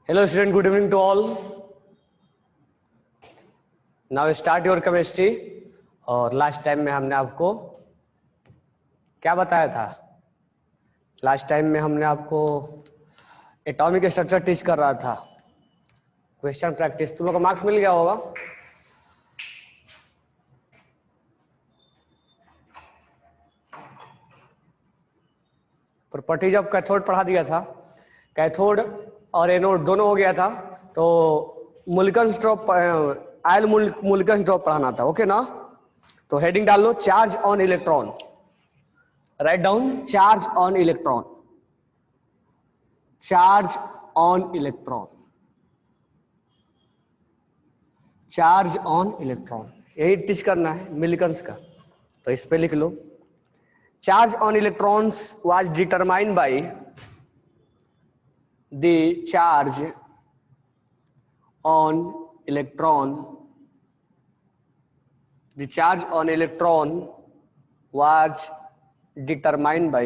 Hello student, good evening to all. Now start your chemistry. और last time में हमने आपको क्या बताया था? लास्ट टाइम में हमने आपको एटॉमिक स्ट्रक्चर टीच कर रहा था. क्वेश्चन प्रैक्टिस तुम लोग को मार्क्स मिल गया होगा. प्रॉपर्टीज ऑफ कैथोड पढ़ा दिया था. कैथोड और एनोड दोनों हो गया था. तो Millikan's drop oil Millikan's drop पढ़ाना था. ओके ना? तो हेडिंग डाल लो charge on electron. Right down charge on electron. Charge on electron. Charge on electron यही टीच करना है मिलिकन्स का. तो इस पे लिख लो charge on electrons was determined by the charge on electron. The charge on electron was determined by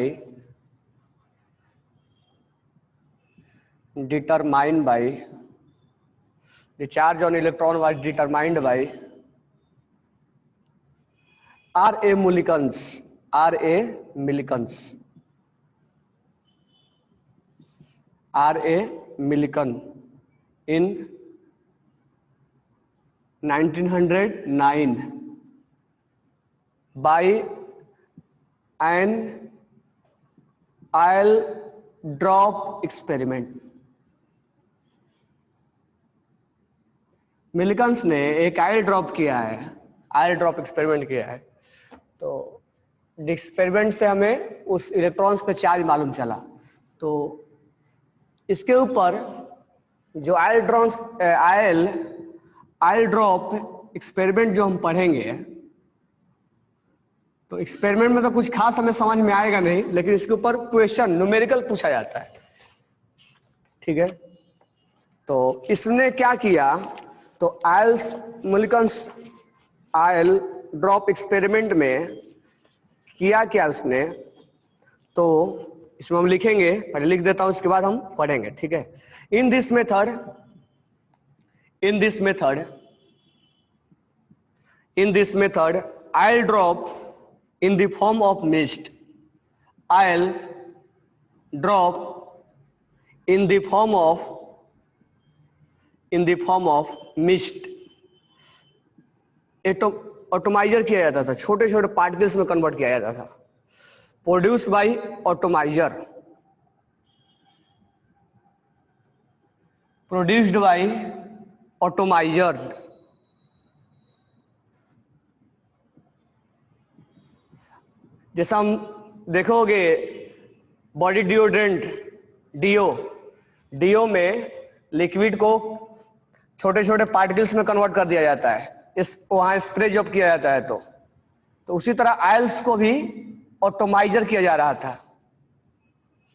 the charge on electron was determined by Ra Mullikens. Ra Millikan in 1909 by an oil drop experiment. Millikan's ने एक oil drop किया है, oil drop experiment किया है. तो experiment से हमें उस इलेक्ट्रॉन्स पे चार्ज मालूम चला. तो इसके ऊपर जो आयल ड्रॉप एक्सपेरिमेंट जो हम पढ़ेंगे, तो एक्सपेरिमेंट में तो कुछ खास हमें समझ में आएगा नहीं, लेकिन इसके ऊपर क्वेश्चन न्यूमेरिकल पूछा जाता है. ठीक है? तो इसने क्या किया? तो मुल्कन्स आयल ड्रॉप एक्सपेरिमेंट में किया क्या उसने? तो इसमें हम लिखेंगे, पहले लिख देता हूं, इसके बाद हम पढ़ेंगे. ठीक है? In this method oil drop in the form of mist. I'll drop in the form of mist. Atomiser किया जाता था, छोटे छोटे पार्टिकल्स में कन्वर्ट किया जाता था. Produce by atomiser. Produced by atomiser. जैसा हम देखोगे बॉडी डिओड्रेंट डीओ में लिक्विड को छोटे छोटे पार्टिकल्स में कन्वर्ट कर दिया जाता है, वहां स्प्रे जब किया जाता है. तो उसी तरह आयल्स को भी ऑटोमाइजर किया जा रहा था.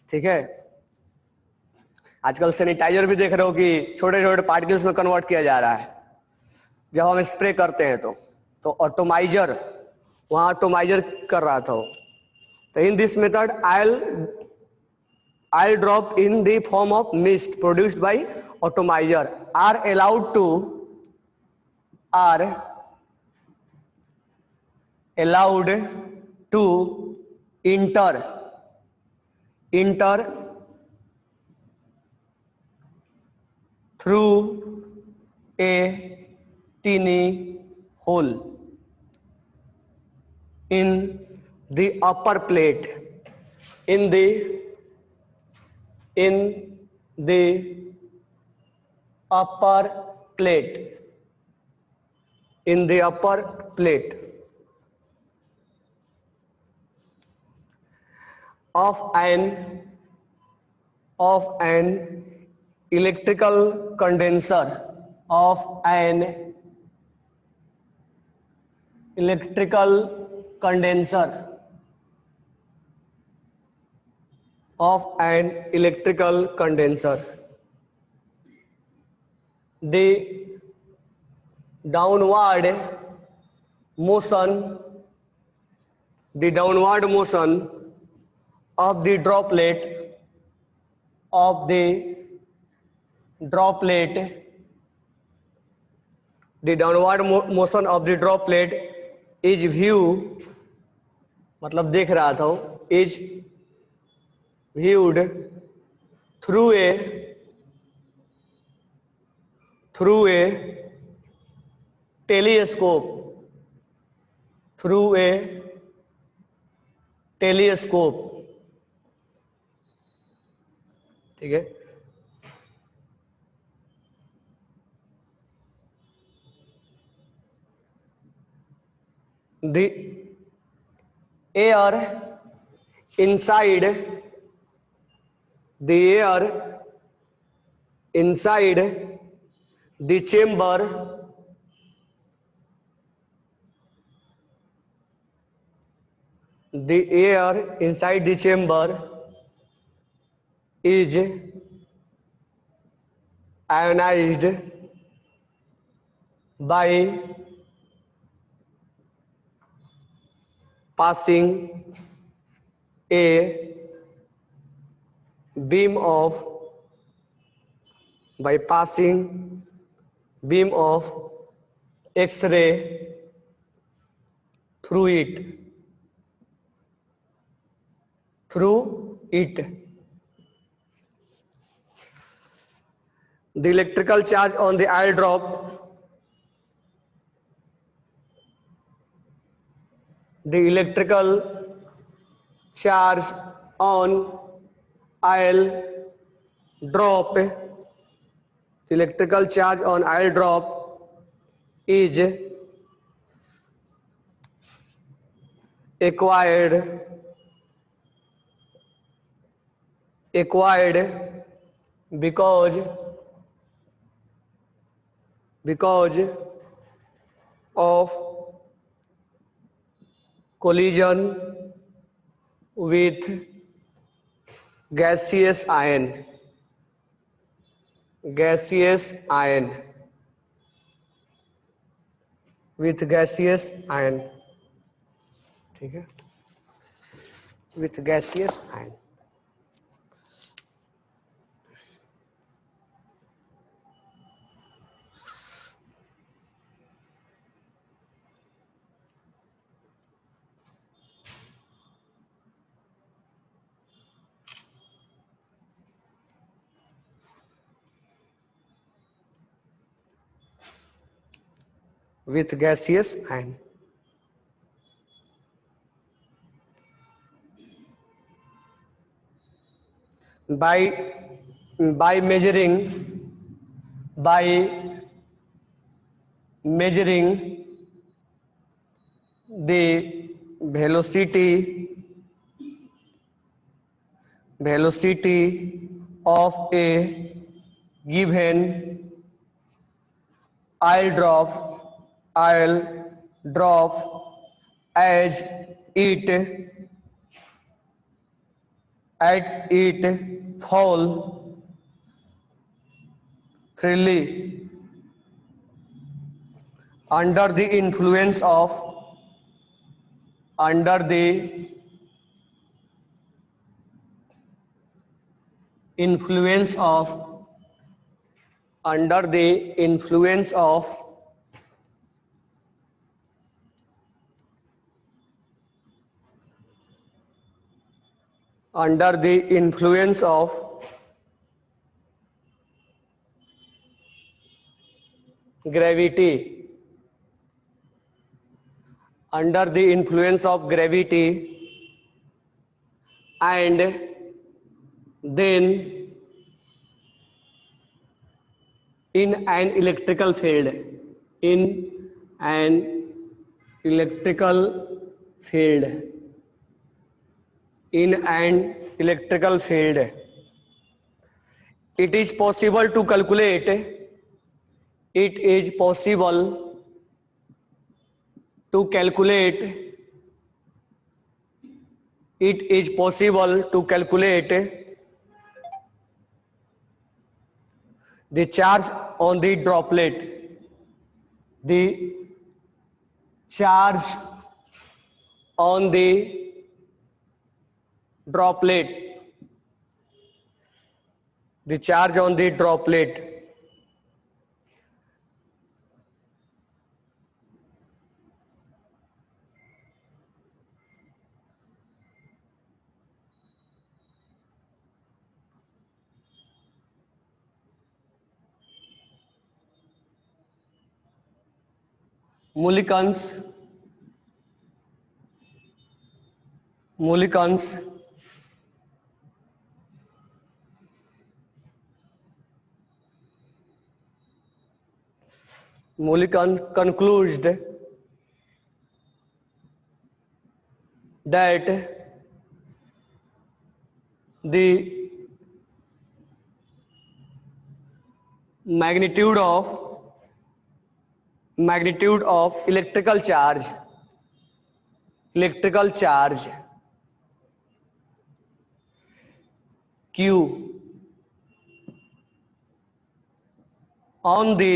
ठीक है? आजकल सैनिटाइजर भी देख रहे हो कि छोटे छोटे पार्टिकल्स में कन्वर्ट किया जा रहा है जब हम स्प्रे करते हैं. तो ऑटोमाइजर वहां ऑटोमाइजर कर रहा था. तो in this method oil drop in the form of mist produced by atomiser are allowed to enter through a tiny hole in the upper plate. In the upper plate of an electrical condenser the downward motion of the droplet of the droplet, the downward motion of the droplet is view, मतलब देख रहा था वो, is viewed through a telescope, through a telescope, ठीक है। The air inside the chamber is ionized by passing a beam of X-ray through it. The electrical charge on the ion drop is acquired because of collision with gaseous ion, ठीक है, with gaseous ion. With gaseous ion. By measuring the velocity of a given oil drop as it fall freely under the influence of gravity, and then in an electrical field, it is possible to calculate the charge on the droplet, the charge on the droplet मूलिकंस मूलिकंस concluded that the magnitude of electrical charge Q on the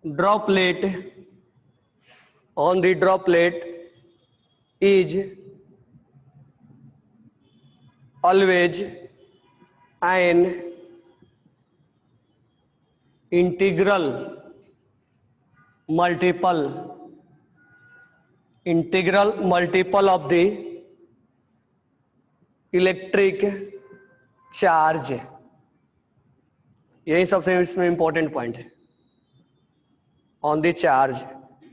droplet is always an integral multiple of the electric charge. यही सबसे इसमें important point है। On the charge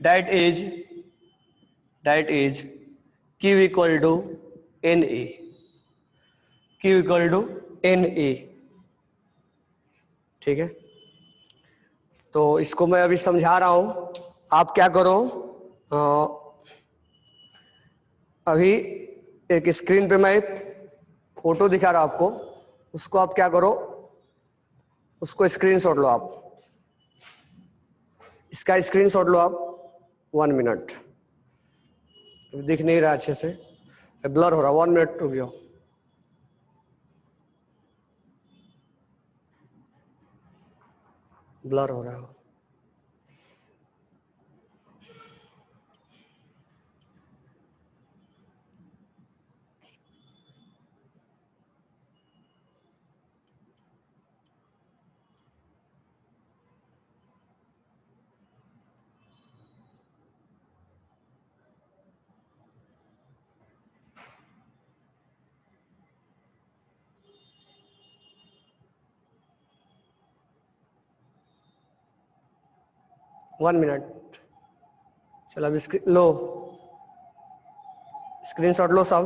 that is Q equal to NA, ठीक है। तो इसको मैं अभी समझा रहा हूं, आप क्या करो, अभी एक स्क्रीन पे मैं फोटो दिखा रहा हूं आपको, उसको आप क्या करो, उसको स्क्रीनशॉट लो, आप इसका स्क्रीनशॉट लो आप 1 मिनट। दिख नहीं रहा अच्छे से, ब्लर हो रहा, 1 मिनट हो गया। ब्लर हो रहा है। वन मिनट, चलो अब लो स्क्रीनशॉट लो सब।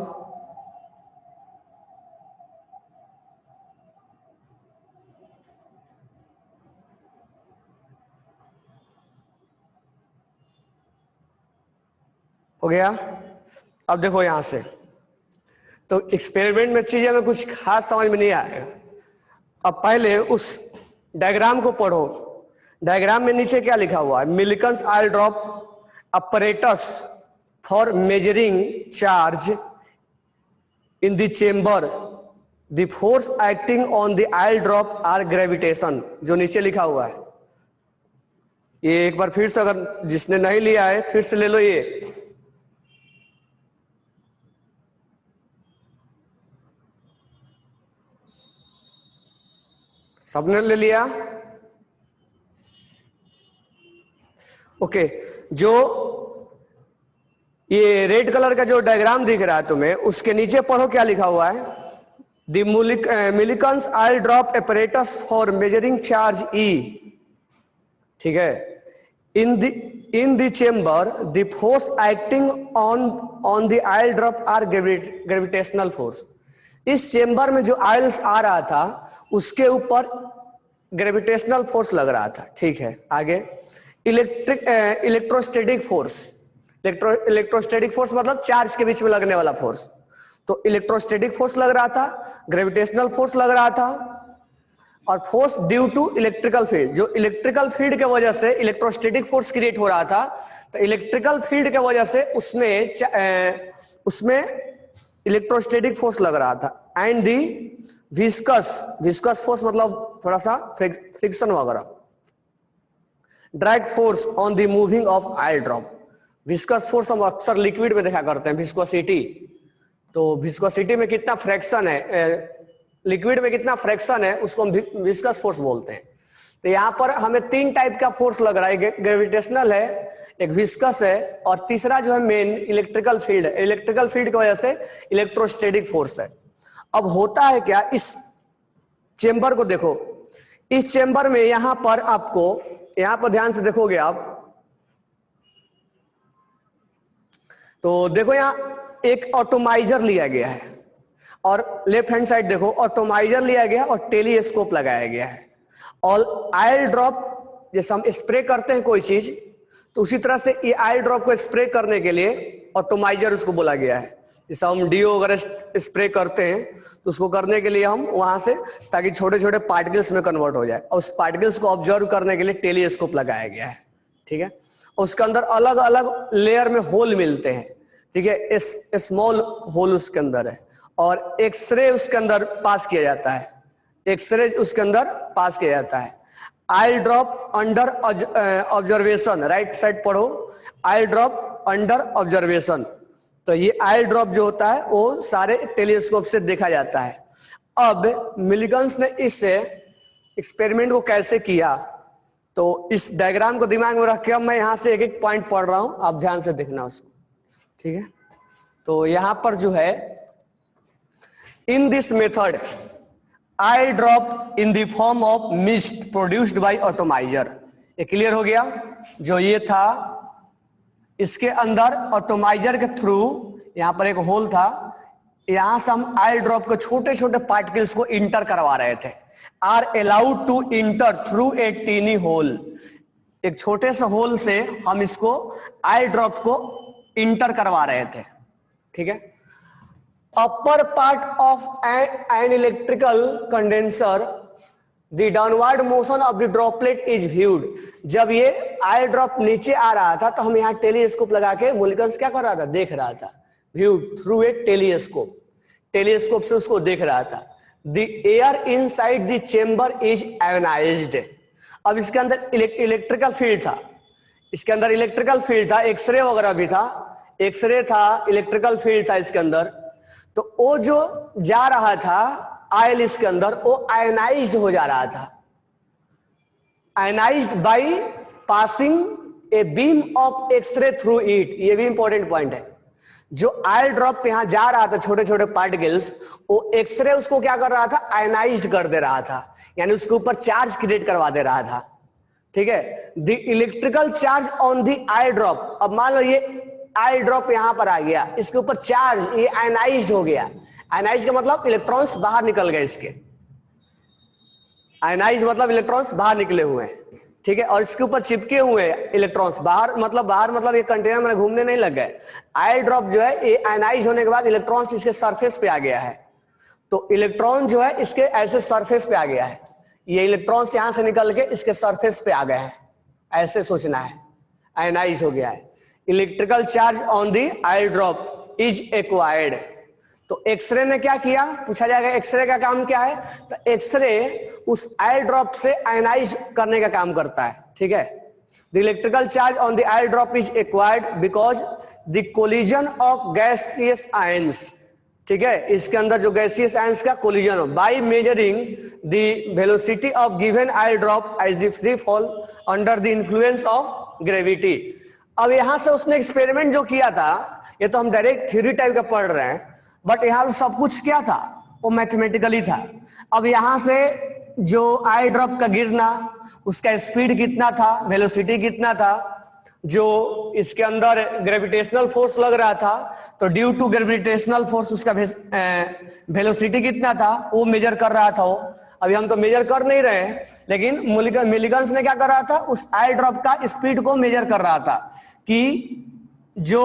हो गया? अब देखो यहां से, तो एक्सपेरिमेंट में चीजें में कुछ खास समझ में नहीं आएगा। अब पहले उस डायग्राम को पढ़ो। डायग्राम में नीचे क्या लिखा हुआ है? Millikan's oil drop apparatus for measuring charge in the chamber, the force acting on the oil drop are gravitation, जो नीचे लिखा हुआ है। ये एक बार फिर से, अगर जिसने नहीं लिया है फिर से ले लो। ये सबने ले लिया? ओके, जो ये रेड कलर का जो डायग्राम दिख रहा है तुम्हें, उसके नीचे पढ़ो क्या लिखा हुआ है। The Millikan's oil drop apparatus for measuring charge E, ठीक है। In the chamber the force acting on the oil drop are gravitational force. इस चेम्बर में जो आयल्स आ रहा था उसके ऊपर ग्रेविटेशनल फोर्स लग रहा था, ठीक है। आगे इलेक्ट्रोस्टैटिक फोर्स। इलेक्ट्रोस्टैटिक फोर्स मतलब चार्ज के बीच में लगने वाला फोर्स। तो इलेक्ट्रोस्टैटिक फोर्स लग रहा था, ग्रेविटेशनल फोर्स लग रहा था, और force due to electrical field. जो इलेक्ट्रिकल फील्ड के वजह से इलेक्ट्रोस्टैटिक फोर्स क्रिएट हो रहा था, तो इलेक्ट्रिकल फील्ड के वजह से उसमें इलेक्ट्रोस्टैटिक फोर्स लग रहा था। एंड दी विस्कस फोर्स मतलब थोड़ा सा फ्रिक्शन वगैरह। Drag force on the moving of oil drop. Viscous force हम अक्सर लिक्विड में देखा करते हैं, विस्कोसिटी। तो विस्कोसिटी में कितना फ्रैक्शन है, लिक्विड में कितना फ्रैक्शन है, उसको हम विस्कस फोर्स बोलते हैं। तो यहाँ पर हमें 3 टाइप का फोर्स लग रहा है, ग्रेविटेशनल है, एक विस्कस है, और तीसरा जो है मेन इलेक्ट्रिकल फील्ड है। इलेक्ट्रिकल फील्ड की वजह से इलेक्ट्रोस्टैटिक फोर्स है। अब होता है क्या, इस चेंबर को देखो, इस चेंबर में यहां पर आपको यहां पर ध्यान से देखोगे आप, तो देखो यहाँ एक ऑटोमाइजर लिया गया है और लेफ्ट हैंड साइड देखो ऑटोमाइजर लिया गया और टेलीस्कोप लगाया गया है। और आयल ड्रॉप जैसे हम स्प्रे करते हैं कोई चीज, तो उसी तरह से ये आयल ड्रॉप को स्प्रे करने के लिए ऑटोमाइजर उसको बोला गया है। जैसे हम डीओ वगैरह स्प्रे करते हैं तो उसको करने के लिए हम वहां से, ताकि छोटे छोटे पार्टिकल्स में कन्वर्ट हो जाए, और उस पार्टिकल्स को ऑब्जर्व करने के लिए टेलीस्कोप लगाया गया है। ठीक है, उसके अंदर अलग अलग लेयर में होल मिलते हैं। ठीक है, स्मॉल होल उसके अंदर है और एक्सरे उसके अंदर पास किया जाता है, एक्सरे उसके अंदर पास किया जाता है। Oil drop under observation, right side पढ़ो, आई ड्रॉप अंडर ऑब्जर्वेशन। तो ये आई ड्रॉप जो होता है वो सारे टेलीस्कोप से देखा जाता है। अब मिलिगन्स ने इस एक्सपेरिमेंट को कैसे किया, तो इस डायग्राम को दिमाग में रख के मैं यहां से एक एक पॉइंट पढ़ रहा हूं, आप ध्यान से देखना उसको। ठीक है, तो यहां पर जो है, in this method oil drop in the form of mist produced by atomiser. ये क्लियर हो गया। जो ये था, इसके अंदर ऑटोमाइजर के थ्रू यहां पर एक होल था, यहां से हम आई ड्रॉप के छोटे छोटे पार्टिकल्स को इंटर करवा रहे थे। Are allowed to enter through a tiny hole, एक छोटे से होल से हम इसको आई ड्रॉप को इंटर करवा रहे थे। ठीक है, upper part of an electrical condenser the downward motion of the droplet is viewed. जब ये आई ड्रॉप नीचे आ रहा था तो हम यहाँ टेलीस्कोप लगा के मोलिकल्स क्या कर रहा था, देख रहा था, viewed through a telescope, telescope से उसको देख रहा था। The air inside the chamber is ionised. अब इसके अंदर इलेक्ट्रिकल फील्ड था, इसके अंदर इलेक्ट्रिकल फील्ड था, एक्सरे वगैरह भी था, एक्सरे था, इलेक्ट्रिकल फील्ड था इसके अंदर। तो वो जो जा रहा था आयल इसके अंदर, वो आयनाइज्ड हो जा रहा था, ionized by passing a beam of X-ray through it. ये भी इंपॉर्टेंट पॉइंट है। जो आयल ड्रॉप यहां जा रहा था, छोटे छोटे पार्टिकल्स, वो एक्सरे उसको क्या कर रहा था, आयनाइज्ड कर दे रहा था, यानी उसके ऊपर चार्ज क्रिएट करवा दे रहा था। ठीक है, the electrical charge on the oil drop. अब मान लो ये आई ड्रॉप यहां पर आ गया, इसके ऊपर चार्ज, ये आयनाइज्ड हो गया। आयनाइज का मतलब इलेक्ट्रॉन्स बाहर निकल गए इसके, आयनाइज मतलब इलेक्ट्रॉन्स बाहर निकले हुए हैं। ठीक है, और इसके ऊपर चिपके हुए इलेक्ट्रॉन्स बाहर मतलब ये कंटेनर में घूमने नहीं लग गए। आई ड्रॉप जो है ये आयनाइज होने के बाद इलेक्ट्रॉन्स इसके सरफेस पे आ गया है, तो इलेक्ट्रॉन जो है इसके ऐसे सरफेस पे आ गया है, ये इलेक्ट्रॉन्स यहां से निकल के इसके सरफेस पे आ गए हैं, ऐसे सोचना है, आयनाइज हो गया है। Electrical charge on the oil drop is acquired. तो एक्सरे ने क्या किया, पूछा जाएगा एक्सरे का काम क्या है, तो एक्सरे उस आई ड्रॉप से आयनाइज करने का काम करता है। ठीक है, the electrical charge on the oil drop is acquired because the collision of gaseous ions. ठीक है, इसके अंदर जो गैसियस आयंस का कोलिजन हो, by measuring the velocity of given oil drop as the free fall under the influence of gravity. अब यहां से उसने एक्सपेरिमेंट जो किया था, ये तो हम डायरेक्ट थ्योरी टाइप का पढ़ रहे हैं, बट यहां सब कुछ क्या था, वो मैथमेटिकली था। अब यहां से जो आई ड्रॉप का गिरना, उसका स्पीड कितना था, वेलोसिटी कितना था, जो इसके अंदर ग्रेविटेशनल फोर्स लग रहा था, तो ड्यू टू ग्रेविटेशनल फोर्स उसका वेलोसिटी कितना था वो मेजर कर रहा था वो। अभी हम तो मेजर कर नहीं रहे हैं, लेकिन मिलिगन्स ने क्या कर रहा था, उस आई ड्रॉप का स्पीड को मेजर कर रहा था कि जो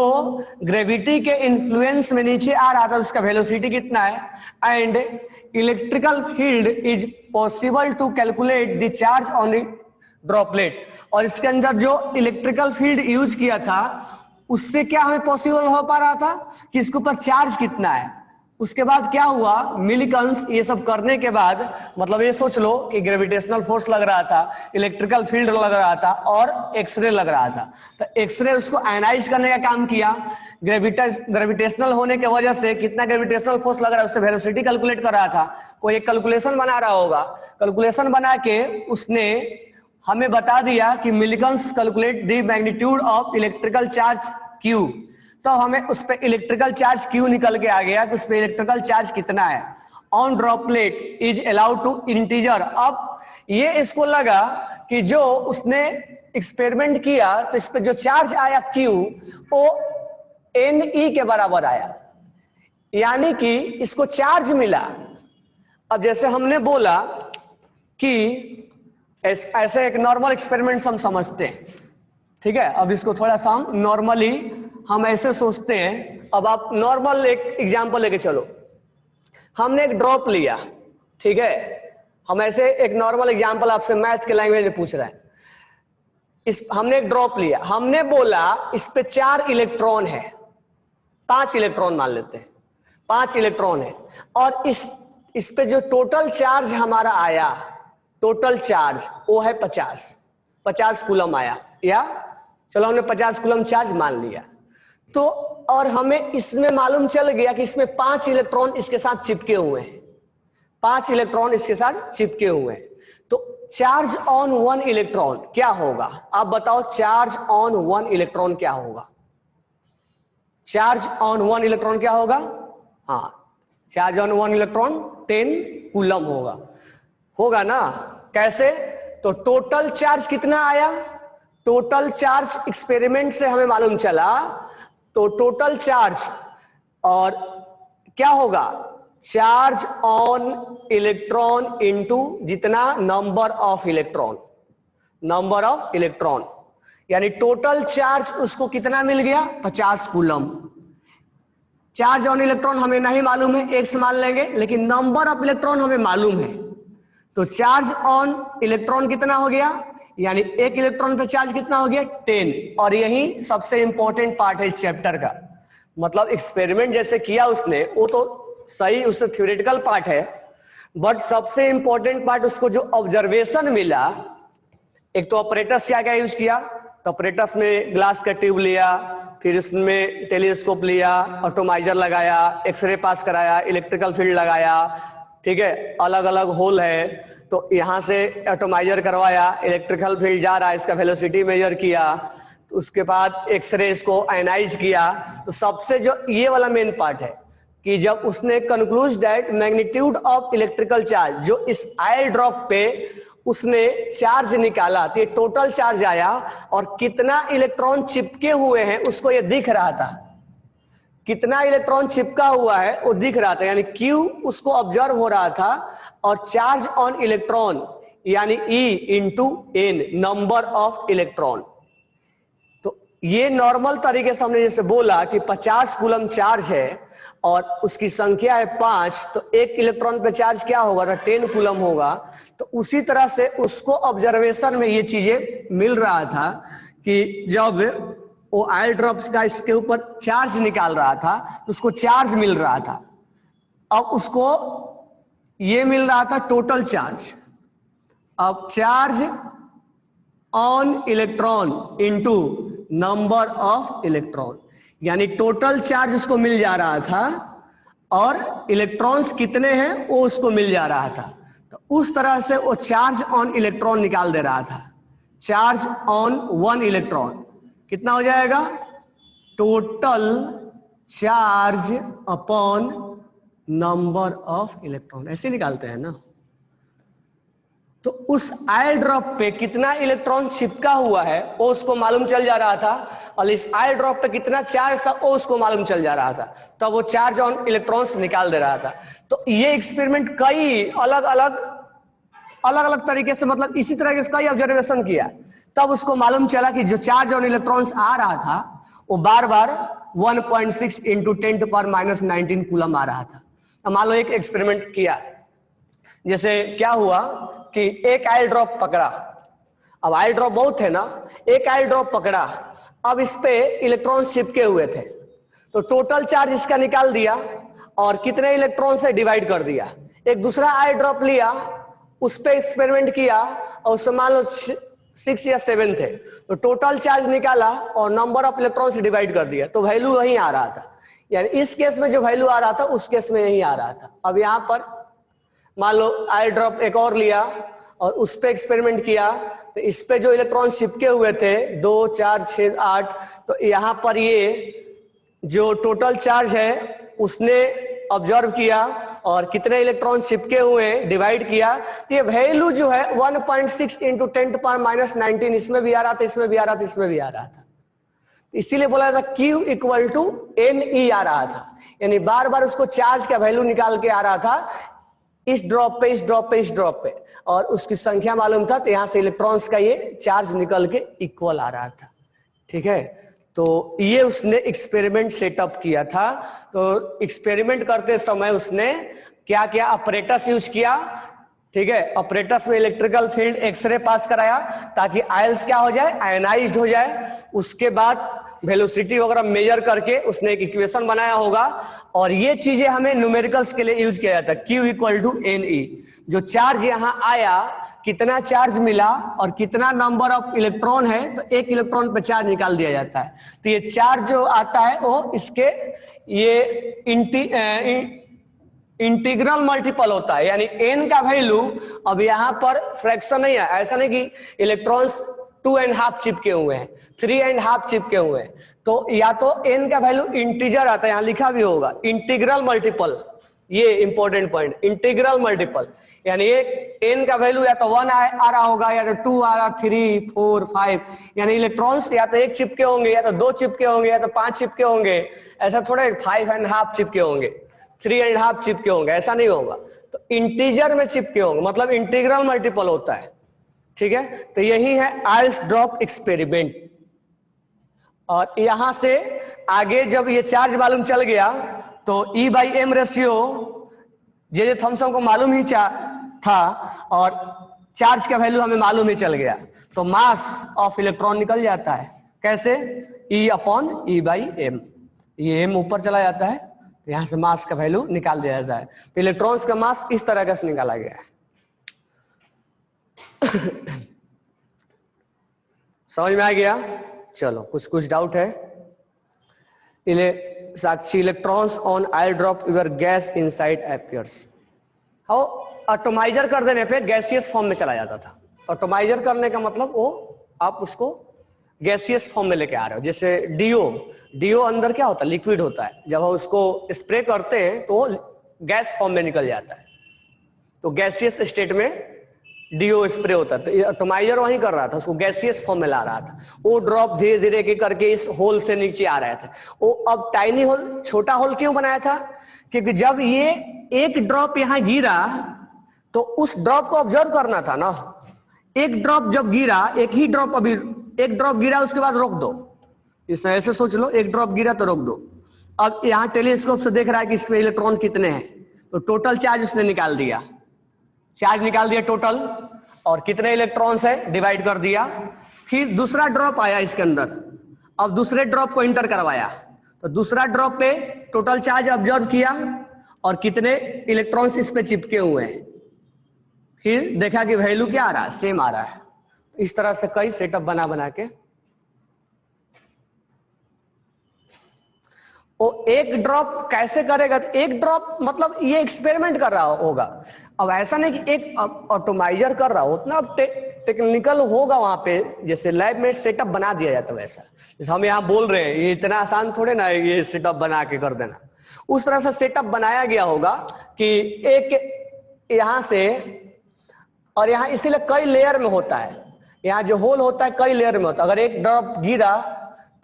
ग्रेविटी के इन्फ्लुएंस में नीचे आ रहा था उसका वेलोसिटी कितना है, and electrical field is possible to calculate the charge on the droplet. और इसके अंदर जो इलेक्ट्रिकल फील्ड यूज किया था उससे क्या हमें पॉसिबल हो पा रहा था कि इसके ऊपर चार्ज कितना है। उसके बाद क्या हुआ, मिलिगन्स ये सब करने के बाद, मतलब ये सोच लो कि ग्रेविटेशनल फोर्स लग रहा था, इलेक्ट्रिकल फील्ड लग रहा था और एक्सरे लग रहा था, तो एक्सरे उसको आयनाइज करने का काम किया। ग्रेविटेशनल होने की वजह से कितना ग्रेविटेशनल फोर्स लग रहा है उससे वेलोसिटी कैलकुलेट कर रहा था। कोई एक कैलकुलेशन बना रहा होगा, कैलकुलेशन बना के उसने हमें बता दिया कि Millikan's calculate the magnitude of electrical charge Q। तो हमें उस पर इलेक्ट्रिकल चार्ज Q निकल के आ गया कि उस पर इलेक्ट्रिकल चार्ज कितना है, on droplet is allowed to integer. अब ये इसको लगा कि जो उसने एक्सपेरिमेंट किया तो इस पे जो चार्ज आया Q वो Ne के बराबर आया, यानी कि इसको चार्ज मिला। अब जैसे हमने बोला कि ऐसे एक नॉर्मल एक्सपेरिमेंट हम समझते हैं, ठीक है। अब इसको थोड़ा सा नॉर्मली हम ऐसे सोचते हैं। अब आप नॉर्मल एक एग्जांपल लेके चलो। हमने एक ड्रॉप लिया, ठीक है। हम ऐसे एक नॉर्मल एग्जांपल आपसे मैथ के लैंग्वेज में पूछ रहे हैं। हमने एक ड्रॉप लिया, हमने बोला इस पे 4 इलेक्ट्रॉन है, 5 इलेक्ट्रॉन मान लेते हैं, 5 इलेक्ट्रॉन है। और इस पे जो टोटल चार्ज हमारा आया, टोटल चार्ज वो है 50 कूलम आया, या चलो हमने 50 कूलम चार्ज मान लिया। तो और हमें इसमें मालूम चल गया कि इसमें 5 इलेक्ट्रॉन इसके साथ चिपके हुए हैं, 5 इलेक्ट्रॉन इसके साथ चिपके हुए हैं। तो चार्ज ऑन 1 इलेक्ट्रॉन क्या होगा? आप बताओ, चार्ज ऑन 1 इलेक्ट्रॉन क्या होगा? चार्ज ऑन 1 इलेक्ट्रॉन क्या होगा? हाँ, चार्ज ऑन 1 इलेक्ट्रॉन 10 कूलम होगा ना। कैसे? तो टोटल चार्ज कितना आया? टोटल चार्ज एक्सपेरिमेंट से हमें मालूम चला, तो टोटल चार्ज और क्या होगा? चार्ज ऑन इलेक्ट्रॉन इनटू जितना number of electron, number of electron, यानी टोटल चार्ज उसको कितना मिल गया? 50 कूलम। चार्ज ऑन इलेक्ट्रॉन हमें नहीं मालूम है, एक्स मान लेंगे, लेकिन नंबर ऑफ इलेक्ट्रॉन हमें मालूम है। तो चार्ज ऑन इलेक्ट्रॉन कितना हो गया? यानी एक इलेक्ट्रॉन पे चार्ज कितना हो गया? 10। और यही सबसे इंपॉर्टेंट पार्ट है इस चैप्टर का। मतलब एक्सपेरिमेंट जैसे किया उसने, वो तो सही, उससे थ्योरेटिकल पार्ट है, बट सबसे इंपॉर्टेंट पार्ट उसको जो ऑब्जर्वेशन मिला। एक तो ऑपरेटर्स क्या क्या यूज किया, तो ऑपरेटर्स में ग्लास का ट्यूब लिया, फिर उसमें टेलीस्कोप लिया, ऑटोमाइजर लगाया, एक्सरे पास कराया, इलेक्ट्रिकल फील्ड लगाया, ठीक है, अलग अलग होल है, तो यहां से एटोमाइजर करवाया, इलेक्ट्रिकल फील्ड जा रहा है, इसका वेलोसिटी मेजर किया, तो उसके बाद एक्सरे इसको एनालाइज किया। तो सबसे जो ये वाला मेन पार्ट है कि जब उसने conclude that magnitude of electrical charge, जो इस आयल ड्रॉप पे उसने चार्ज निकाला, तो ये टोटल चार्ज आया और कितना इलेक्ट्रॉन चिपके हुए हैं उसको ये दिख रहा था, कितना इलेक्ट्रॉन चिपका हुआ है वो दिख रहा था, यानी Q उसको ऑब्जर्व हो रहा था। और चार्ज ऑन इलेक्ट्रॉन यानी E into N, number of electron. तो ये नॉर्मल तरीके से हमने जैसे बोला कि 50 कूलम चार्ज है और उसकी संख्या है 5, तो एक इलेक्ट्रॉन पे चार्ज क्या होगा? तो 10 कूलम होगा। तो उसी तरह से उसको ऑब्जर्वेशन में ये चीजें मिल रहा था कि जब वो आयल ड्रॉप्स का इसके ऊपर चार्ज निकाल रहा था तो उसको चार्ज मिल रहा था। अब उसको ये मिल रहा था टोटल चार्ज। अब charge on electron into number of electron, यानी टोटल चार्ज उसको मिल जा रहा था और इलेक्ट्रॉन्स कितने हैं वो उसको मिल जा रहा था। तो उस तरह से वो चार्ज ऑन इलेक्ट्रॉन निकाल दे रहा था। चार्ज ऑन 1 इलेक्ट्रॉन कितना हो जाएगा? Total charge upon number of electron, ऐसे निकालते हैं ना। तो उस आयल ड्रॉप पे कितना इलेक्ट्रॉन चिपका हुआ है वो उसको मालूम चल जा रहा था, और इस आयल ड्रॉप पे कितना चार्ज था वो उसको मालूम चल जा रहा था, तो वो चार्ज ऑन इलेक्ट्रॉन्स निकाल दे रहा था। तो ये एक्सपेरिमेंट कई अलग अलग तरीके से, मतलब इसी तरह से कई ऑब्जर्वेशन किया, तब उसको मालूम चला कि जो चार्ज ऑन इलेक्ट्रॉन्स आ रहा था वो बार बार 1.6 इंटू 10⁻⁻19 कूलम आ रहा था। अब मान लो एक एक्सपेरिमेंट किया, जैसे क्या हुआ कि एक आयल ड्रॉप पकड़ा। अब आयल ड्रॉप बहुत है ना, एक आयल ड्रॉप पकड़ा, अब इस पे इलेक्ट्रॉन्स चिपके हुए थे, तो टोटल चार्ज इसका निकाल दिया और कितने इलेक्ट्रॉन से डिवाइड कर दिया। एक दूसरा आयल ड्रॉप लिया, उस पे एक्सपेरिमेंट किया और उसमें मान लो 6 या 7 थे, तो टोटल चार्ज निकाला और नंबर ऑफ इलेक्ट्रॉन से डिवाइड कर दिया, तो वैल्यू वहीं आ रहा था। यानी इस केस में जो वैल्यू आ रहा था उस केस में यही आ रहा था। अब यहाँ पर मान लो आयल ड्रॉप एक और लिया और उस पे एक्सपेरिमेंट किया, तो इस पे जो इलेक्ट्रॉन चिपके हुए थे 2, 4, 6, 8, तो यहाँ पर ये जो टोटल चार्ज है उसने ऑब्जर्व किया और कितने इलेक्ट्रॉन चिपके हुए हैं डिवाइड किया, तो ये वैल्यू जो है 1.6 इंटू 10⁻19 इसमें भी आ रहा था, इसमें भी आ रहा था, इसमें भी आ रहा था। इसीलिए बोला था Q इक्वल टू NE आ रहा था, यानी बार बार उसको चार्ज का वैल्यू निकाल के आ रहा था, इस ड्रॉप पे, इस ड्रॉप पे, इस ड्रॉप पे, और उसकी संख्या मालूम था, तो यहां से इलेक्ट्रॉन्स का ये चार्ज निकल के इक्वल आ रहा था। ठीक है, तो ये उसने एक्सपेरिमेंट सेटअप किया था। तो एक्सपेरिमेंट करते समय उसने क्या क्या ऑपरेटर्स यूज किया, ठीक है, ऑपरेटर्स में इलेक्ट्रिकल फील्ड एक्सरे पास कराया ताकि आयल्स क्या हो जाए, आयनाइज्ड हो जाए। उसके बाद वेलोसिटी वगैरह मेजर करके उसने एक इक्वेशन बनाया होगा, और ये चीजें हमें न्यूमेरिकल्स के लिए यूज किया जाता है। Q इक्वल टू NE, जो चार्ज यहां आया, कितना चार्ज मिला और कितना नंबर ऑफ इलेक्ट्रॉन है, तो एक इलेक्ट्रॉन पे चार्ज निकाल दिया जाता है। तो ये चार्ज जो आता है वो इसके ये इंटीग्रल मल्टीपल होता है, यानी n का वैल्यू, अब यहां पर फ्रैक्शन नहीं है, ऐसा नहीं कि इलेक्ट्रॉन्स 2.5 चिपके हुए हैं, 3.5 चिपके हुए हैं, तो या तो n का वैल्यू इंटीजर आता है, यहां लिखा भी होगा इंटीग्रल मल्टीपल, ये इंपॉर्टेंट पॉइंट, इंटीग्रल मल्टीपल, यानी एक n का वैल्यू या तो 1 आ रहा होगा, या तो 2 आ रहा, 3, 4, 5, यानी इलेक्ट्रॉन्स या तो 1 चिपके होंगे, या तो 2 चिपके होंगे, या तो 5 चिपके होंगे, ऐसा थोड़े 5.5 चिपके होंगे, 3.5 चिपके होंगे, ऐसा नहीं होगा। तो इंटीजर में चिपके होंगे, मतलब इंटीग्रल मल्टीपल होता है। ठीक है, तो यही है आइल्स ड्रॉप एक्सपेरिमेंट। और यहां से आगे जब ये चार्ज मालूम चल गया, तो E/m रेशियो जे थॉमसन को मालूम ही था, और चार्ज का वैल्यू हमें मालूम ही चल गया, तो मास ऑफ इलेक्ट्रॉन निकल जाता है। कैसे? E/m, ये m ऊपर चला जाता है, यहां से मास का वैल्यू निकाल दिया जाता है। तो इलेक्ट्रॉन्स का मास इस तरह का से निकाला गया है। समझ में आ गया? चलो, कुछ डाउट है? Sakshi, electrons on oil drop your gas inside appears. How atomiser कर देने पे गैसियस फॉर्म में चला जाता था। एटॉमाइजर करने का मतलब वो आप उसको गैसियस फॉर्म में लेके आ रहे हो। जैसे डीओ अंदर क्या होता है, लिक्विड होता है, जब हम उसको स्प्रे करते हैं तो गैस फॉर्म में निकल जाता है, तो गैसियस स्टेट में डीओ स्प्रे होता है। तो एटॉमाइजर वही कर रहा था, उसको गैसियस फॉर्म में ला रहा था। वो ड्रॉप धीरे धीरे के करके इस होल से नीचे आ रहे थे। वो अब टाइनी होल, छोटा होल क्यों बनाया था? क्योंकि जब ये एक ड्रॉप यहां गिरा तो उस ड्रॉप को ऑब्जर्व करना था ना। एक ड्रॉप जब गिरा, एक ही ड्रॉप, अभी एक ड्रॉप गिरा उसके बाद रोक दो, इस ऐसे सोच लो, एक ड्रॉप गिरा तो रोक दो। अब यहां टेलीस्कोप से देख रहा है कि इसमें इलेक्ट्रॉन कितने हैं, तो टोटल चार्ज उसने निकाल दिया, चार्ज निकाल दिया टोटल, और कितने इलेक्ट्रॉन्स है डिवाइड कर दिया। फिर दूसरा ड्रॉप आया इसके अंदर, अब दूसरे ड्रॉप को इंटर करवाया, तो दूसरा ड्रॉप पे टोटल चार्ज ऑब्जर्व किया और कितने इलेक्ट्रॉन्स इस पे चिपके हुए हैं, फिर देखा कि वैल्यू क्या आ रहा है, सेम आ रहा है। इस तरह से कई सेटअप बना के वो एक ड्रॉप कैसे करेगा, एक ड्रॉप मतलब ये एक्सपेरिमेंट कर रहा होगा। अब ऐसा नहीं कि एक ऑटोमाइजर कर रहा हो, उतना टेक्निकल होगा वहां पे, जैसे लैब में सेटअप बना दिया जाता है वैसा। जैसे हम यहाँ बोल रहे हैं, ये इतना आसान थोड़े ना है ये सेटअप बना के कर देना। उस तरह से सेटअप बनाया गया होगा कि एक यहां से, और यहाँ इसीलिए कई लेयर में होता है, यहाँ जो होल होता है कई लेयर में होता है। अगर एक ड्रॉप गिरा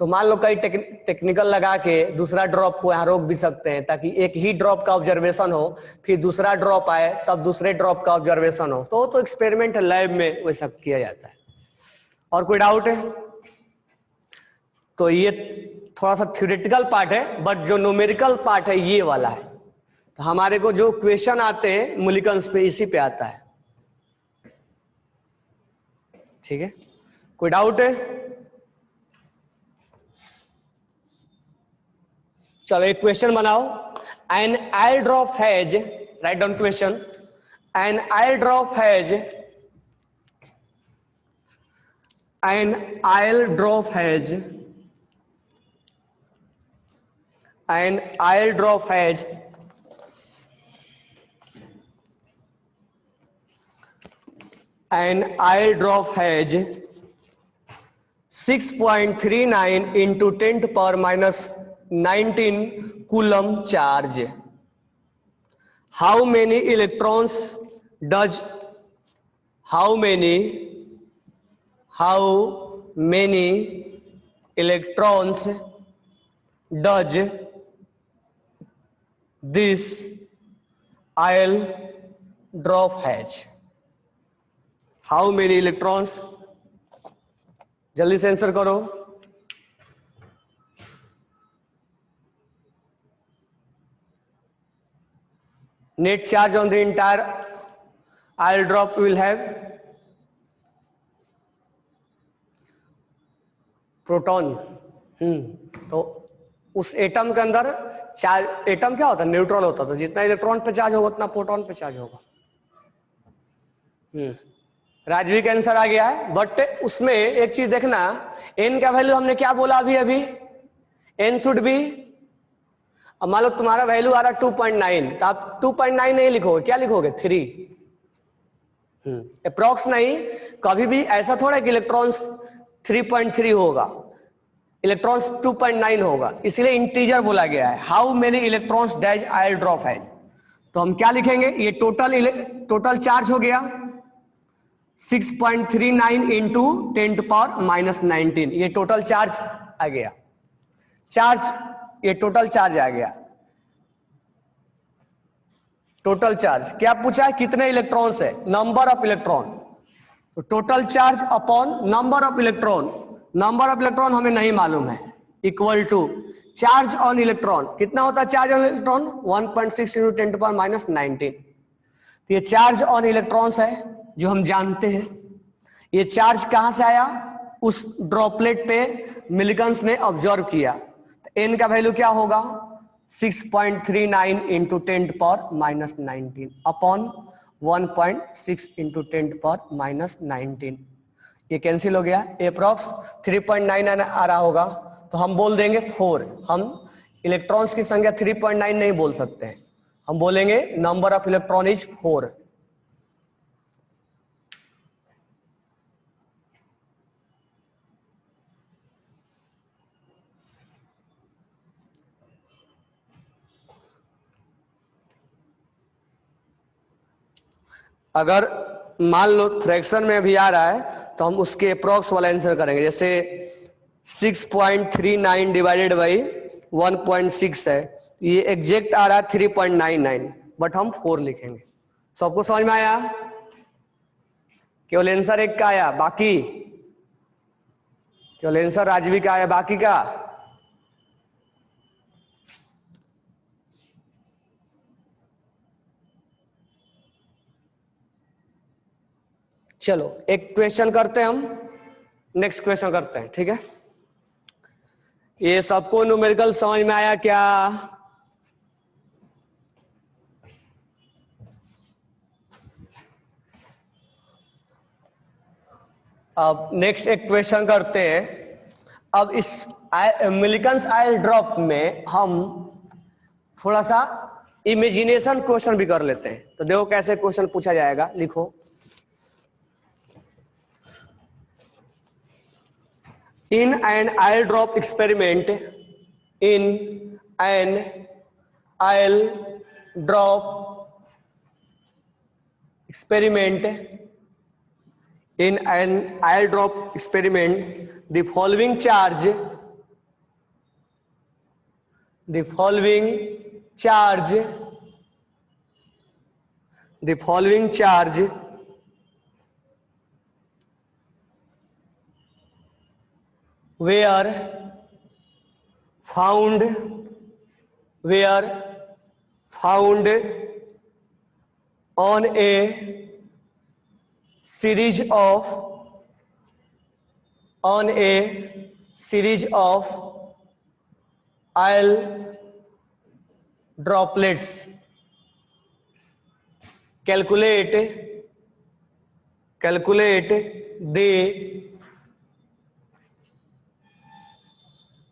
तो मान लो कई टेक्निकल लगा के दूसरा ड्रॉप को यहाँ रोक भी सकते हैं, ताकि एक ही ड्रॉप का ऑब्जर्वेशन हो, फिर दूसरा ड्रॉप आए तब दूसरे ड्रॉप का ऑब्जर्वेशन हो। तो एक्सपेरिमेंट लैब में वैसा किया जाता है। और कोई डाउट है? तो ये थोड़ा सा थ्योरेटिकल पार्ट है, बट जो न्यूमेरिकल पार्ट है ये वाला है। तो हमारे को जो क्वेश्चन आते हैं मूल्यांकन पे, इसी पे आता है। ठीक है, कोई डाउट है? चलो एक क्वेश्चन बनाओ। An oil drop has, write down question, an oil drop has, an oil drop has, an oil drop has an oil drop has 6.39 into 10⁻⁹ coulomb charge. How many electrons does how many electrons does this oil drop has. How many electrons, जल्दी से answer करो। Net charge on the entire oil drop will have proton. तो उस atom के अंदर charge, atom क्या होता है, न्यूट्रॉन होता है, तो जितना इलेक्ट्रॉन पे चार्ज होगा उतना प्रोटॉन पे चार्ज होगा। राजवी का आंसर आ गया है, बट उसमें एक चीज देखना, एन का वैल्यू हमने क्या बोला अभी एन शुड बी, अब मान लो तुम्हारा वैल्यू आ रहा है 2.9, तो आप 2.9 नहीं लिखोगे, क्या लिखोगे 3। अप्रॉक्स नहीं, कभी भी ऐसा थोड़ा कि इलेक्ट्रॉन्स 3.3 होगा, इलेक्ट्रॉन्स 2.9 होगा, इसलिए इंटीजर बोला गया है। How many electrons dash oil drop है, तो हम क्या लिखेंगे, ये टोटल चार्ज हो गया 6.39 इंटू 10⁻⁻19, ये टोटल चार्ज आ गया, ये टोटल चार्ज आ गया। टोटल चार्ज क्या पूछा है, कितने इलेक्ट्रॉन्स है, नंबर ऑफ इलेक्ट्रॉन, तो total charge upon number of electron, number of electron हमें नहीं मालूम है, equal to charge on electron, कितना होता है चार्ज ऑन इलेक्ट्रॉन 1.6 इंटू 10⁻⁻19। तो ये चार्ज ऑन इलेक्ट्रॉन्स है जो हम जानते हैं। ये चार्ज कहां से आया, उस ड्रॉपलेट पे मिलिगन्स ने ऑब्जर्व किया, तो एन का वैल्यू क्या होगा 6.39 इंटू 10⁻⁻19 अपॉन 1.6 इंटू 10⁻⁻19, ये कैंसिल हो गया, अप्रॉक्स 3.9 आ रहा होगा, तो हम बोल देंगे 4। हम इलेक्ट्रॉन्स की संख्या 3.9 नहीं बोल सकते हैं, हम बोलेंगे नंबर ऑफ इलेक्ट्रॉन इज 4। अगर मान लो फ्रैक्शन में भी आ रहा है तो हम उसके अप्रॉक्स वाला आंसर करेंगे, जैसे 6.39 डिवाइडेड बाई 1.6 है, ये एग्जैक्ट आ रहा है 3.99, बट हम 4 लिखेंगे। सबको समझ में आया, केवल आंसर एक का आया, बाकी केवल आंसर राजवी का आया, बाकी का चलो एक क्वेश्चन करते हैं, हम नेक्स्ट क्वेश्चन करते हैं, ठीक है। ये सबको न्यूमेरिकल समझ में आया क्या, अब नेक्स्ट एक क्वेश्चन करते हैं। अब इस मिलिगन्स आयल ड्रॉप में हम थोड़ा सा इमेजिनेशन क्वेश्चन भी कर लेते हैं, तो देखो कैसे क्वेश्चन पूछा जाएगा, लिखो in an oil drop experiment, in an oil drop experiment, in an oil drop experiment, the following charge were found on a series of oil droplets. Calculate the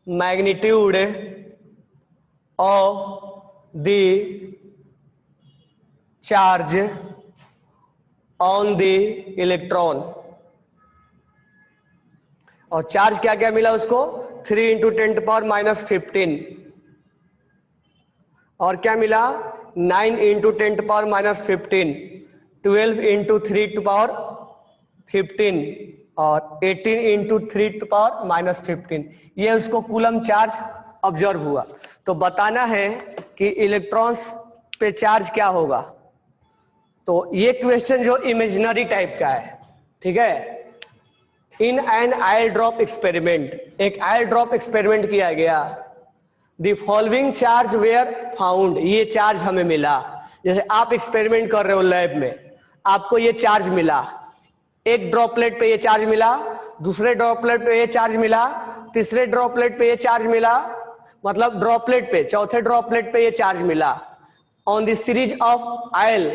magnitude of the charge on the electron, और charge क्या क्या मिला उसको 3 into 10⁻⁻15, और क्या मिला 9 into 10 to power minus 15, 12 into 3 to power 15 और 18 into 3 to power minus 15, ये उसको कूलम चार्ज ऑब्जर्व हुआ। तो बताना है कि इलेक्ट्रॉन्स पे चार्ज क्या होगा। तो ये क्वेश्चन जो इमेजिनरी टाइप का है, ठीक है। In an oil drop experiment, एक आयल ड्रॉप एक्सपेरिमेंट किया गया। The following charge were found, ये चार्ज हमें मिला। जैसे आप एक्सपेरिमेंट कर रहे हो लैब में, आपको ये चार्ज मिला, एक ड्रॉपलेट पे ये चार्ज मिला, दूसरे ड्रॉपलेट पे ये चार्ज मिला, तीसरे ड्रॉपलेट पे ये चार्ज मिला, मतलब ड्रॉपलेट पे, चौथे ड्रॉपलेट पे ये चार्ज मिला। On the series of oil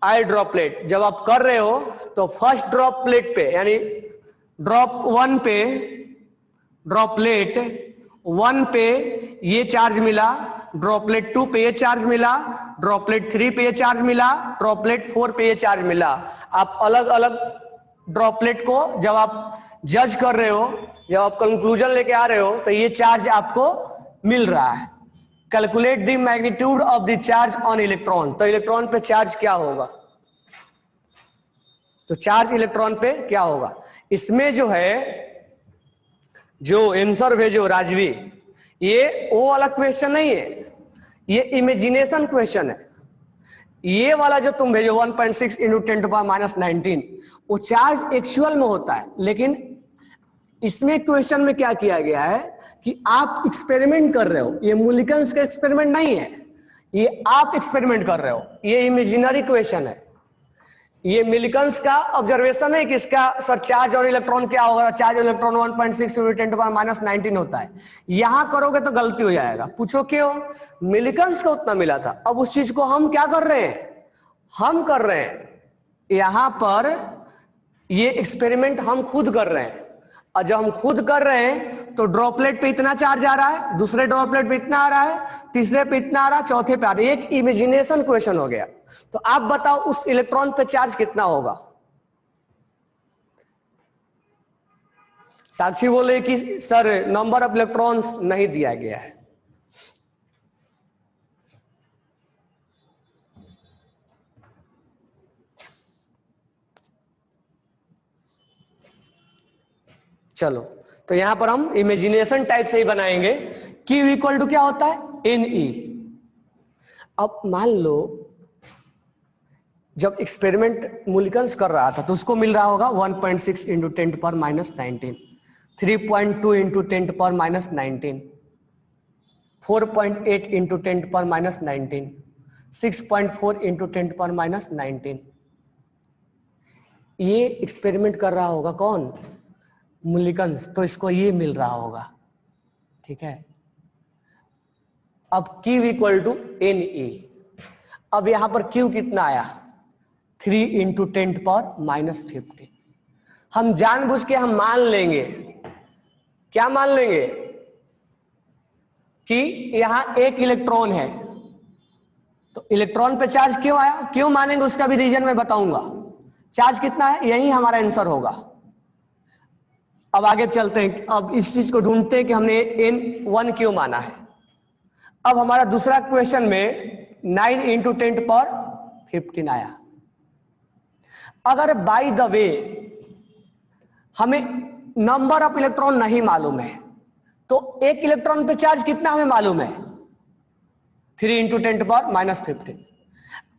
droplet, जब आप कर रहे हो तो फर्स्ट ड्रॉपलेट पे यानी ड्रॉप 1 पे, ड्रॉपलेट 1 पे ये चार्ज मिला, ड्रॉपलेट 2 पे ये चार्ज मिला, ड्रॉपलेट 3 पे ये चार्ज मिला, ड्रॉपलेट 4 पे ये चार्ज मिला। आप अलग अलग ड्रॉपलेट को जब आप जज कर रहे हो, जब आप कंक्लूजन लेके आ रहे हो, तो ये चार्ज आपको मिल रहा है। Calculate the magnitude of the charge on electron, तो इलेक्ट्रॉन पे चार्ज क्या होगा, तो चार्ज इलेक्ट्रॉन पे क्या होगा। इसमें जो है, जो आंसर भेजो राजवी, ये वो वाला क्वेश्चन नहीं है, ये इमेजिनेशन क्वेश्चन है। ये वाला जो तुम भेजो 1.6 इंटू 10 टू पावर माइनस 19, वो चार्ज एक्चुअल में होता है। लेकिन इसमें क्वेश्चन में क्या किया गया है कि आप एक्सपेरिमेंट कर रहे हो, ये मुलिकन्स का एक्सपेरिमेंट नहीं है, ये आप एक्सपेरिमेंट कर रहे हो, ये इमेजिनरी क्वेश्चन है। ये मिलिकन्स का ऑब्जर्वेशन है कि इसका सर चार्ज और इलेक्ट्रॉन क्या होगा, चार्ज और electron 1.6 into 10 to power minus 19 होता है। यहां करोगे तो गलती हो जाएगा। पूछो क्यों, मिलिकन्स का उतना मिला था। अब उस चीज को हम क्या कर रहे हैं, हम कर रहे हैं यहां पर, ये एक्सपेरिमेंट हम खुद कर रहे हैं। और जब हम खुद कर रहे हैं तो ड्रॉपलेट पे इतना चार्ज आ रहा है, दूसरे ड्रॉपलेट पे इतना आ रहा है, तीसरे पे इतना आ रहा है, चौथे पे आ रहा है। एक इमेजिनेशन क्वेश्चन हो गया। तो आप बताओ उस इलेक्ट्रॉन पे चार्ज कितना होगा। साक्षी बोले कि सर नंबर ऑफ इलेक्ट्रॉन्स नहीं दिया गया है। चलो, तो यहां पर हम इमेजिनेशन टाइप से ही बनाएंगे। Q इक्वल टू क्या होता है, Ne। अब मान लो जब एक्सपेरिमेंट मुलिकन्स कर रहा था तो उसको मिल रहा होगा 1.6 into 10 to power minus 19, 3.2 into 10 to power minus 19, 4.8 into 10 to power minus 19, 6.4 into 10 to power minus 19। ये एक्सपेरिमेंट कर रहा होगा कौन, मुलिकन्स, तो इसको ये मिल रहा होगा, ठीक है। अब Q इक्वल टू Ne। अब यहां पर Q कितना आया, 3 इंटू 10 टू पावर माइनस 15। हम जानबूझ के हम मान लेंगे, क्या मान लेंगे कि यहां एक इलेक्ट्रॉन है, तो इलेक्ट्रॉन पे चार्ज क्यों आया, क्यों मानेंगे उसका भी रीजन मैं बताऊंगा। चार्ज कितना है, यही हमारा आंसर होगा। अब आगे चलते हैं, अब इस चीज को ढूंढते हैं कि हमने N1 क्यों माना है। अब हमारा दूसरा क्वेश्चन में 9 इंटू 10 टू पावर 15 आया। अगर बाय द वे हमें नंबर ऑफ इलेक्ट्रॉन नहीं मालूम है, तो एक इलेक्ट्रॉन पे चार्ज कितना हमें मालूम है, 3 इंटू 10 टू पावर माइनस 15।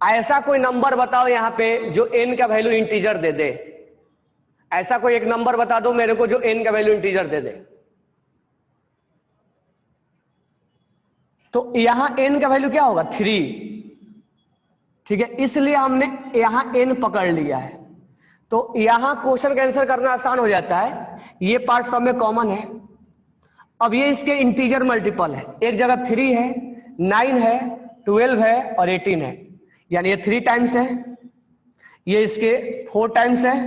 ऐसा कोई नंबर बताओ यहां पे जो n का वैल्यू इंटीजर दे दे। ऐसा कोई एक नंबर बता दो मेरे को जो n का वैल्यू इंटीजर दे दे। तो यहां n का वैल्यू क्या होगा, 3, ठीक है। इसलिए हमने यहां n पकड़ लिया है। तो यहां क्वेश्चन का आंसर करना आसान हो जाता है, ये पार्ट सब में कॉमन है। अब ये इसके इंटीजर मल्टीपल है, एक जगह 3 है, 9 है, 12 है और 18 है, यानी ये 3 टाइम्स है, ये इसके 4 टाइम्स है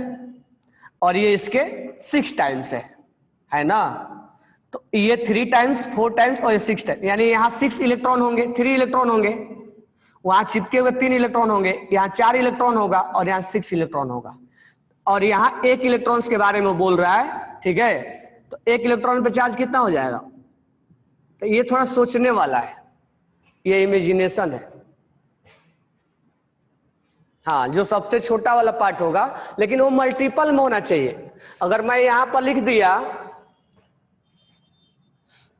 और ये इसके 6 टाइम्स है ना। तो ये 3 टाइम्स, 4 टाइम्स और ये 6 टाइम्स, यानी यहाँ 6 इलेक्ट्रॉन होंगे, 3 इलेक्ट्रॉन होंगे, वहां चिपके हुए 3 इलेक्ट्रॉन होंगे, यहाँ 4 इलेक्ट्रॉन होगा और यहाँ 6 इलेक्ट्रॉन होगा। और यहाँ 1 इलेक्ट्रॉन्स के बारे में बोल रहा है, ठीक है। तो 1 इलेक्ट्रॉन पे चार्ज कितना हो जाएगा, तो ये थोड़ा सोचने वाला है। ये इमेजिनेशन है। हाँ, जो सबसे छोटा वाला पार्ट होगा, लेकिन वो मल्टीपल में होना चाहिए। अगर मैं यहां पर लिख दिया,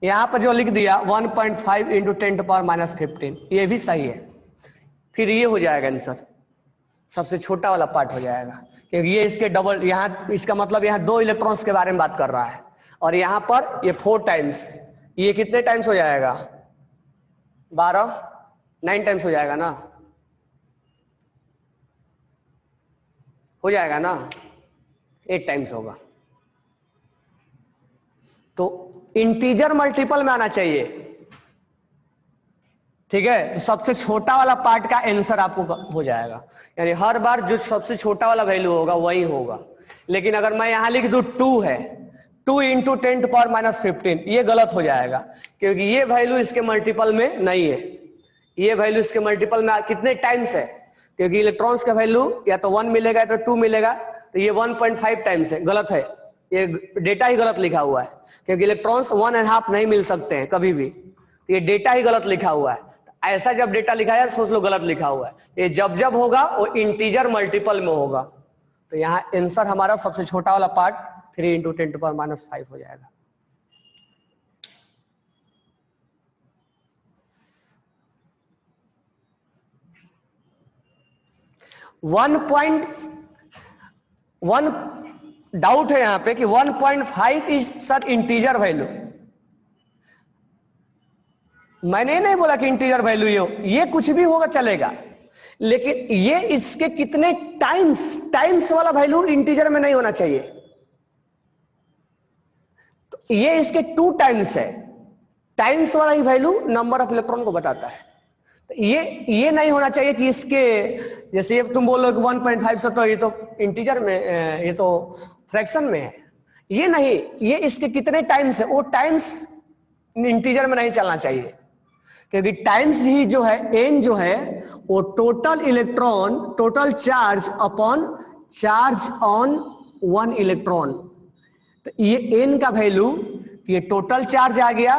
यहां पर जो लिख दिया 1.5 इंटू 10⁻15, ये भी सही है, फिर ये हो जाएगा आंसर, सबसे छोटा वाला पार्ट हो जाएगा, क्योंकि ये इसके डबल, यहाँ इसका मतलब यहाँ 2 इलेक्ट्रॉन्स के बारे में बात कर रहा है, और यहाँ पर ये 4 टाइम्स, ये कितने टाइम्स हो जाएगा, 12, 9 टाइम्स हो जाएगा ना, हो जाएगा ना, 8 टाइम्स होगा। तो इंटीजर मल्टीपल में आना चाहिए, ठीक है। तो सबसे छोटा वाला पार्ट का आंसर आपको हो जाएगा, यानी हर बार जो सबसे छोटा वाला वैल्यू होगा वही होगा। लेकिन अगर मैं यहां लिख दूं 2 है, 2 इंटू 10⁻15, ये गलत हो जाएगा, क्योंकि ये वैल्यू इसके मल्टीपल में नहीं है। ये वैल्यू इसके मल्टीपल में कितने टाइम्स है, क्योंकि इलेक्ट्रॉन्स का वैल्यू या तो 1 मिलेगा या तो 2 मिलेगा, तो ये 1.5 टाइम्स है, गलत है, ये डेटा ही गलत लिखा हुआ है, क्योंकि इलेक्ट्रॉन्स 1.5 नहीं मिल सकते हैं कभी भी, तो ये डेटा ही गलत लिखा हुआ है। ऐसा जब डेटा लिखा है सोच लो गलत लिखा हुआ है, ये जब जब होगा वो इंटीजर मल्टीपल में होगा। तो यहाँ आंसर हमारा सबसे छोटा वाला पार्ट 3 इंटू 10⁻5 हो जाएगा। वन डाउट है यहाँ पे कि 1.5 इज सर इंटीजर वैल्यू। मैंने नहीं बोला कि इंटीजर वैल्यू ये कुछ भी होगा चलेगा, लेकिन ये इसके कितने टाइम्स वाला वैल्यू इंटीजर में नहीं होना चाहिए। तो ये इसके 2 टाइम्स है, टाइम्स वाला ही वैल्यू नंबर ऑफ इलेक्ट्रॉन को बताता है। तो ये नहीं होना चाहिए कि इसके, जैसे तुम बोलो कि 1.5 से तो ये तो इंटीजर में, ये तो फ्रैक्शन में है, ये नहीं, ये इसके कितने टाइम्स है वो टाइम्स इंटीजर में नहीं चलना चाहिए, क्योंकि टाइम्स ही जो है n जो है वो total electron, total charge upon charge on 1 electron. तो ये n का वैल्यू, ये टोटल चार्ज आ गया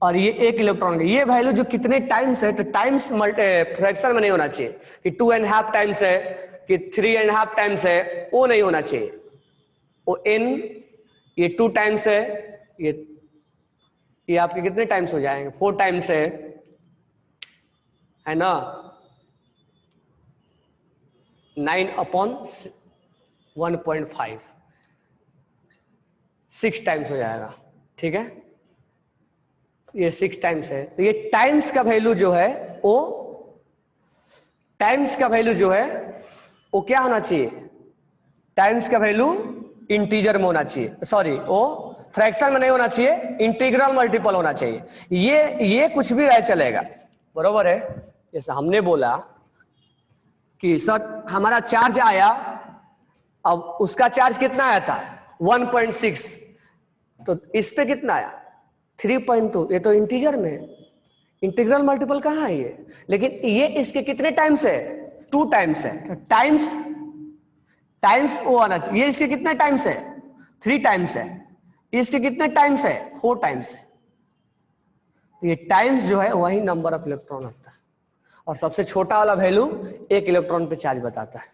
और ये 1 इलेक्ट्रॉन का, ये वैल्यू जो कितने टाइम्स है, तो टाइम्स फ्रैक्शन में नहीं होना चाहिए कि 2.5 टाइम्स है कि 3.5 टाइम्स है, वो नहीं होना चाहिए। वो n ये 2 टाइम्स है, ये आपके कितने टाइम्स हो जाएंगे, 4 टाइम्स है ना, 9/1.5, 6 टाइम्स हो जाएगा, ठीक है। ये 6 टाइम्स है, तो ये टाइम्स का वैल्यू जो है वो, टाइम्स का वैल्यू जो है वो क्या होना चाहिए, टाइम्स का वैल्यू इंटीजर में होना चाहिए, सॉरी वो फ्रैक्शन में नहीं होना चाहिए, इंटीग्रल मल्टीपल होना चाहिए। ये कुछ भी रह चलेगा, बरोबर है। जैसे हमने बोला कि सर हमारा चार्ज आया, अब उसका चार्ज कितना आया था 1.6, तो इस पे कितना आया 3.2, ये तो इंटीजर में, इंटीग्रल मल्टीपल कहाँ है ये, लेकिन ये इसके कितने टाइम्स है, 2 टाइम्स है, तो टाइम्स वो आना चाहिए। ये इसके कितने टाइम्स है 3 टाइम्स है, इसके कितने टाइम्स है 4 टाइम्स है। ये टाइम्स जो है वही नंबर ऑफ इलेक्ट्रॉन होता है, और सबसे छोटा वाला वैल्यू 1 इलेक्ट्रॉन पे चार्ज बताता है।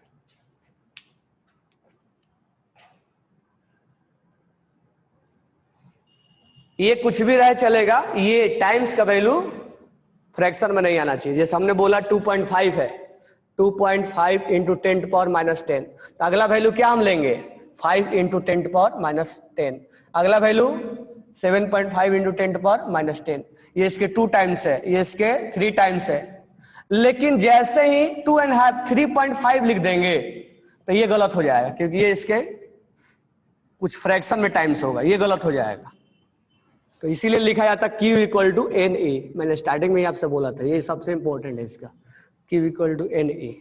ये कुछ भी रहे चलेगा, ये टाइम्स का वैल्यू फ्रैक्शन में नहीं आना चाहिए। जैसे हमने बोला 2.5 है, 2.5 इंटू 10⁻10, तो अगला वैल्यू क्या हम लेंगे 5 इंटू 10⁻10, अगला वैल्यू 7.5 इंटू 10⁻10, ये इसके 2 टाइम्स है, ये इसके 3 टाइम्स है। लेकिन जैसे ही 2.5 3.5 लिख देंगे तो ये गलत हो जाएगा, क्योंकि ये इसके कुछ फ्रैक्शन में टाइम्स होगा, ये गलत हो जाएगा। तो इसीलिए लिखा जाता Q इक्वल टू NA, मैंने स्टार्टिंग में ही आपसे बोला था, ये सबसे इंपॉर्टेंट है इसका, Q इक्वल टू NA।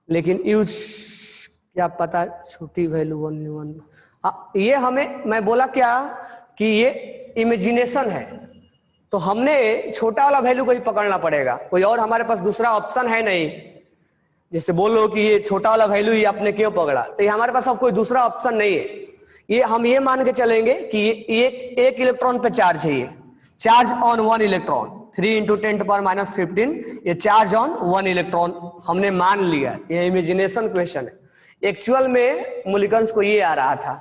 लेकिन यूज क्या पता, छोटी वैल्यू 1, ये हमें, मैं बोला क्या कि ये इमेजिनेशन है, तो हमने छोटा वाला वैल्यू को ही पकड़ना पड़ेगा, कोई और हमारे पास दूसरा ऑप्शन है नहीं। जैसे बोलो कि ये छोटा वाला वैल्यू ही आपने क्यों पकड़ा, तो ये हमारे पास अब कोई दूसरा ऑप्शन नहीं है, ये हम ये मान के चलेंगे कि एक इलेक्ट्रॉन पे चार्ज है, ये चार्ज ऑन 1 इलेक्ट्रॉन 3 × 10⁻15 ये चार्ज ऑन 1 इलेक्ट्रॉन हमने मान लिया। ये इमेजिनेशन क्वेश्चन है। एक्चुअल में मॉलिक्यूल्स को ये आ रहा था,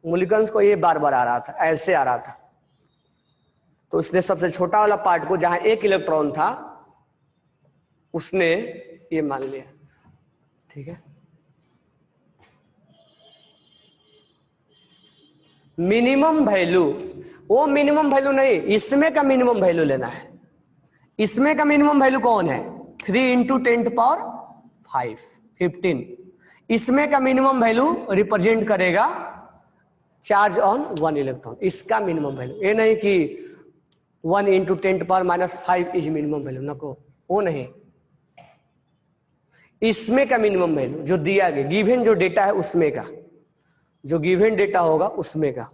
मॉलिक्यूल्स को ये बार बार आ रहा था, ऐसे आ रहा था। तो उसने सबसे छोटा वाला पार्ट को जहां 1 इलेक्ट्रॉन था उसने ये मान लिया। ठीक है, मिनिमम वैल्यू, वो मिनिमम वैल्यू नहीं, इसमें का मिनिमम वैल्यू लेना है। इसमें का मिनिमम वैल्यू कौन है? 3 × 10⁵ 15। इसमें का मिनिमम वैल्यू रिप्रेजेंट करेगा चार्ज ऑन 1 इलेक्ट्रॉन, इसका मिनिमम वैल्यू। ये नहीं कि 1 × 10⁻⁵ इज मिनिमम वैल्यू, नको, वो नहीं। इसमें का मिनिमम वैल्यू जो दिया गया, गिवन जो डेटा है उसमें का, जो गिवन डेटा होगा उसमें का,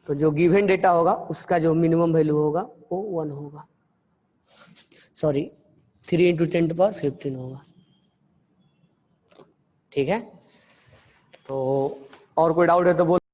तो जो गिवन डेटा होगा उसका जो मिनिमम वैल्यू होगा वो 1 होगा, सॉरी 3 × 10⁻15 होगा। ठीक है, तो और कोई डाउट है तो बोल।